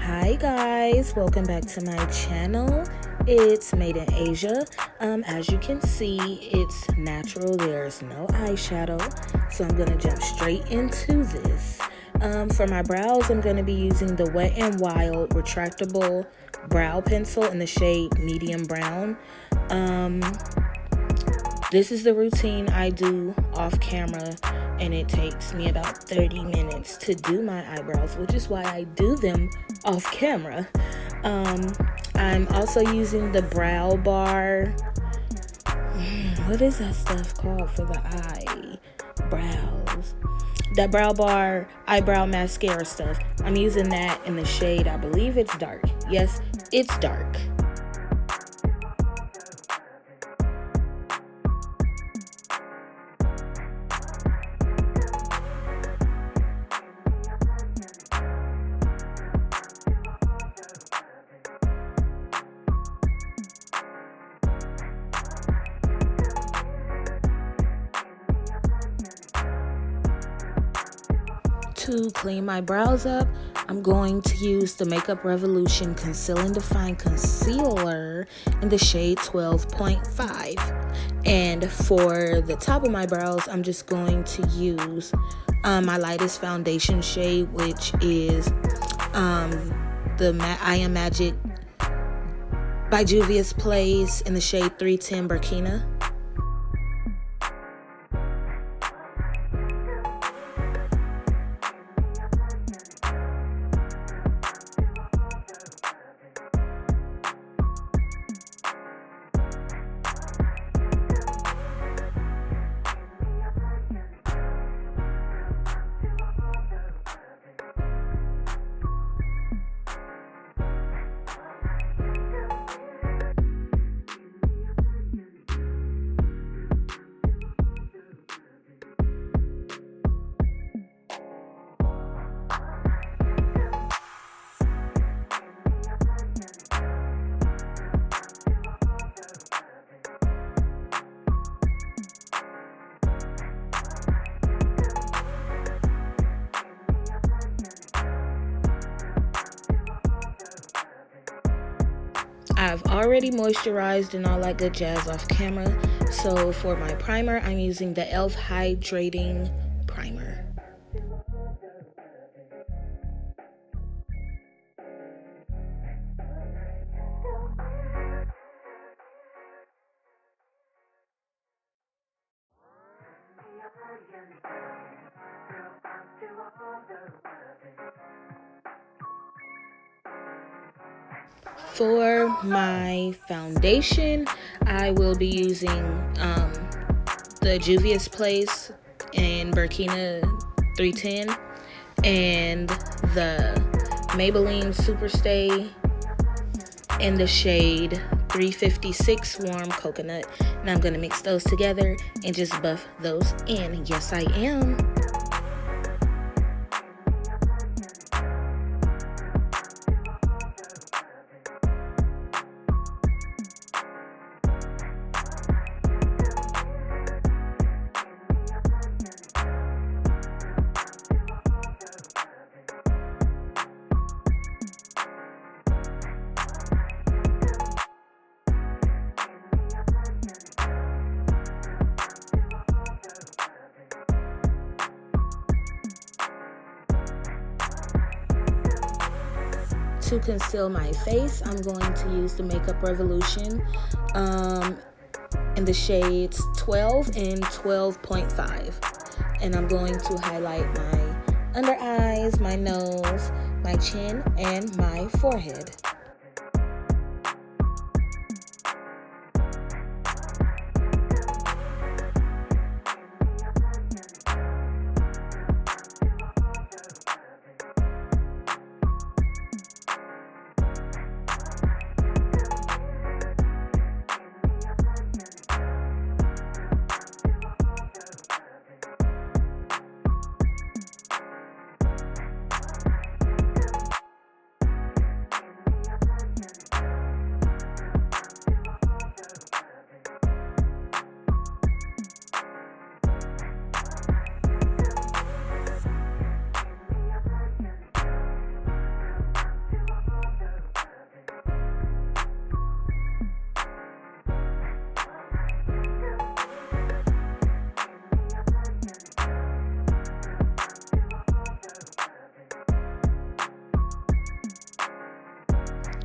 Hi guys, welcome back to my channel. It's MadeenAsiaa. As you can see, it's natural. There's no eyeshadow, so I'm gonna jump straight into this. For my brows, I'm gonna be using the Wet n Wild Retractable Brow Pencil in the shade Medium Brown. This is the routine I do off camera, and it takes me about 30 minutes to do my eyebrows, which is why I do them off camera. I'm also using the brow bar. What is that stuff called for the eyebrows? That brow bar eyebrow mascara stuff. I'm using that in the shade, I believe it's dark. Yes, it's dark. To clean my brows up, I'm going to use the Makeup Revolution Conceal and Define Concealer in the shade 12.5. And for the top of my brows, I'm just going to use my lightest foundation shade, which is the I Am Magic by Juvias Place in the shade 310 Burkina. I've already moisturized and all that good jazz off camera. So for my primer, I'm using the e.l.f. Hydrating Primer. For my foundation, I will be using the Juvias Place in Burkina 310 and the Maybelline Superstay in the shade 356 Warm Coconut. And I'm going to mix those together and just buff those in. Yes, I am. To conceal my face, I'm going to use the Makeup Revolution in the shades 12 and 12.5. And I'm going to highlight my under eyes, my nose, my chin, and my forehead.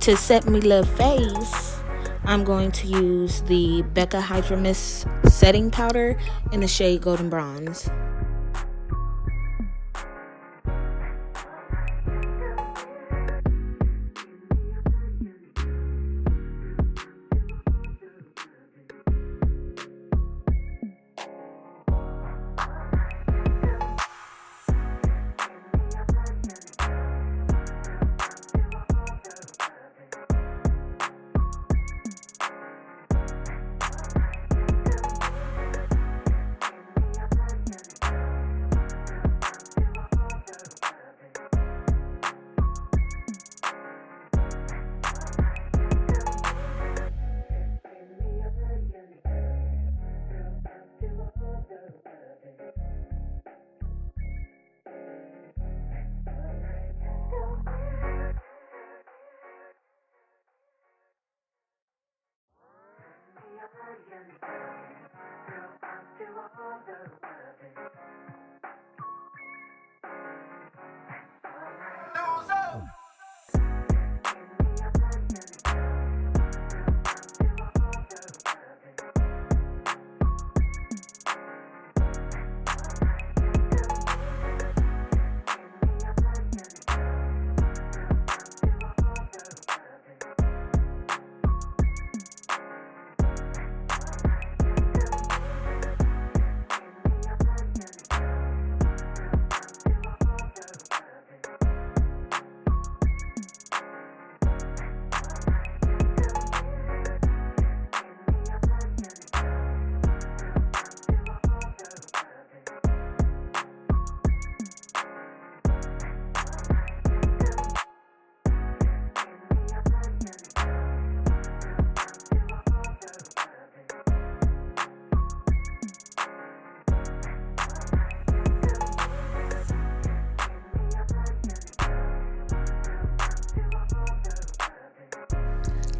To set me little face, I'm going to use the Becca Hydramist setting powder in the shade Golden Bronze.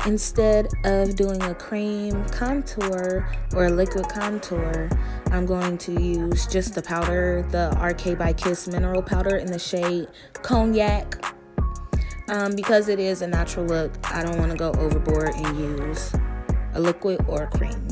Instead of doing a cream contour or a liquid contour, I'm going to use just the powder, the RK by Kiss mineral powder in the shade Cognac. Because it is a natural look, I don't want to go overboard and use a liquid or a cream.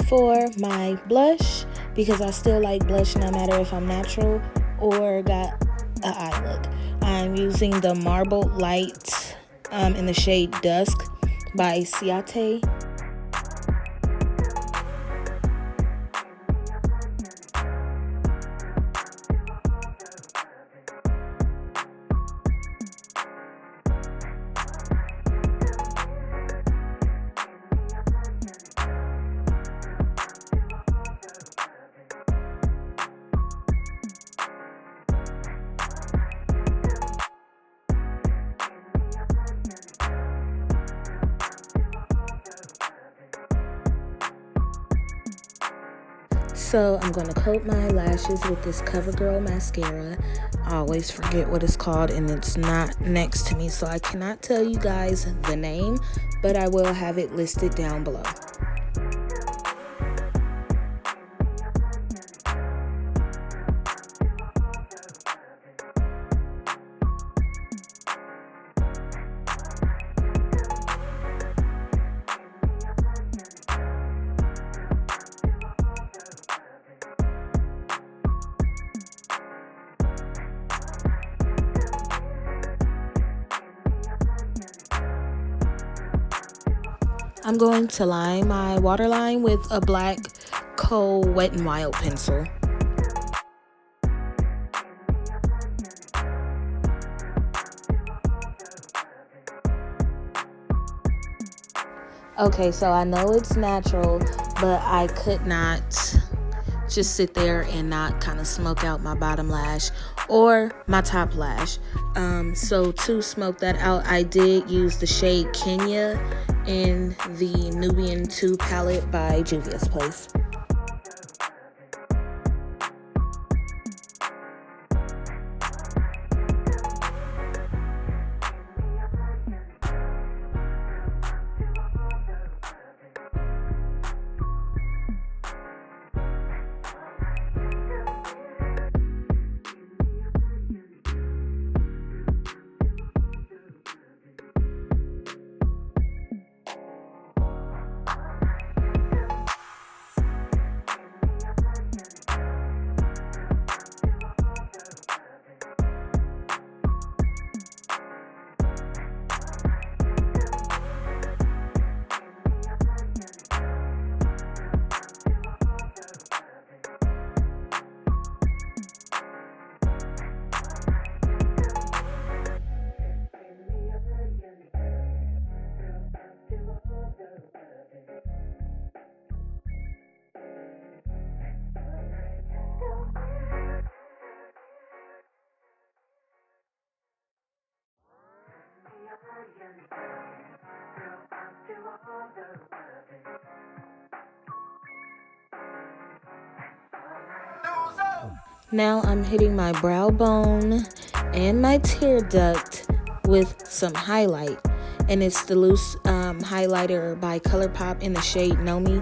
For my blush, because I still like blush no matter if I'm natural or got an eye look, I'm using the Marble Light in the shade Dusk by Ciaté. So I'm going to coat my lashes with this Covergirl mascara. I always forget what it's called and it's not next to me, so I cannot tell you guys the name, but I will have it listed down below. I'm going to line my waterline with a black Kohl Wet n Wild pencil. Okay, so I know it's natural, but I could not just sit there and not kind of smoke out my bottom lash or my top lash. So to smoke that out, I did use the shade Kenya in the Nubian 2 palette by Juvias Place. Now I'm hitting my brow bone and my tear duct with some highlight, and it's the loose highlighter by ColourPop in the shade Gnomie.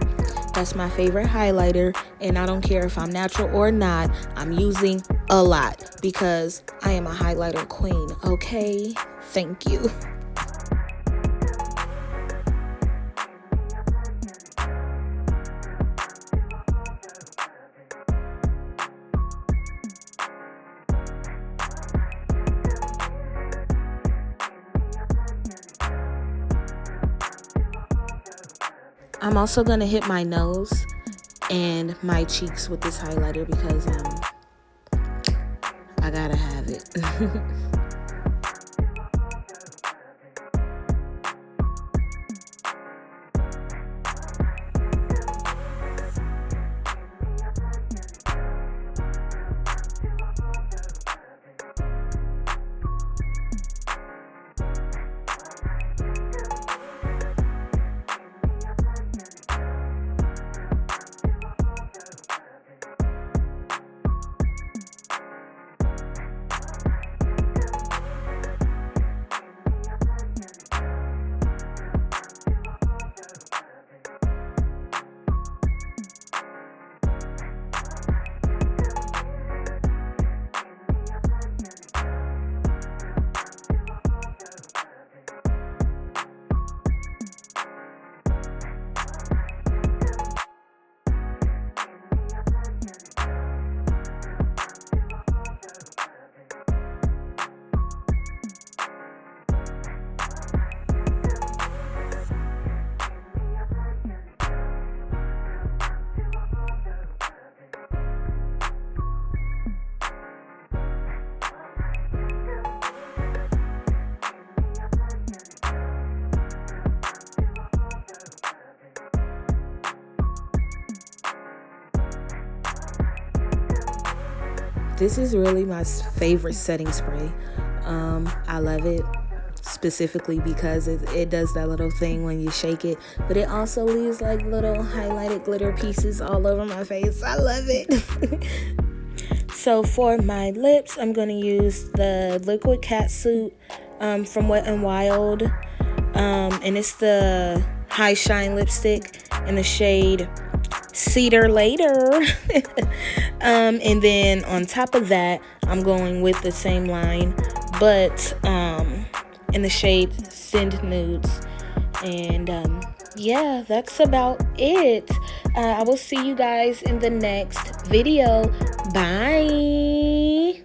That's my favorite highlighter, and I don't care if I'm natural or not, I'm using a lot because I am a highlighter queen, okay? Thank you. I'm also going to hit my nose and my cheeks with this highlighter because I gotta have it. This is really my favorite setting spray. I love it. specifically because it does that little thing when you shake it, but it also leaves like little highlighted glitter pieces all over my face. I love it. So for my lips, I'm going to use the liquid Catsuit from Wet n Wild, and it's the High Shine lipstick in the shade Cedar Later. And then on top of that, I'm going with the same line, but in the shade Send Nudes. And yeah, that's about it. I will see you guys in the next video. Bye.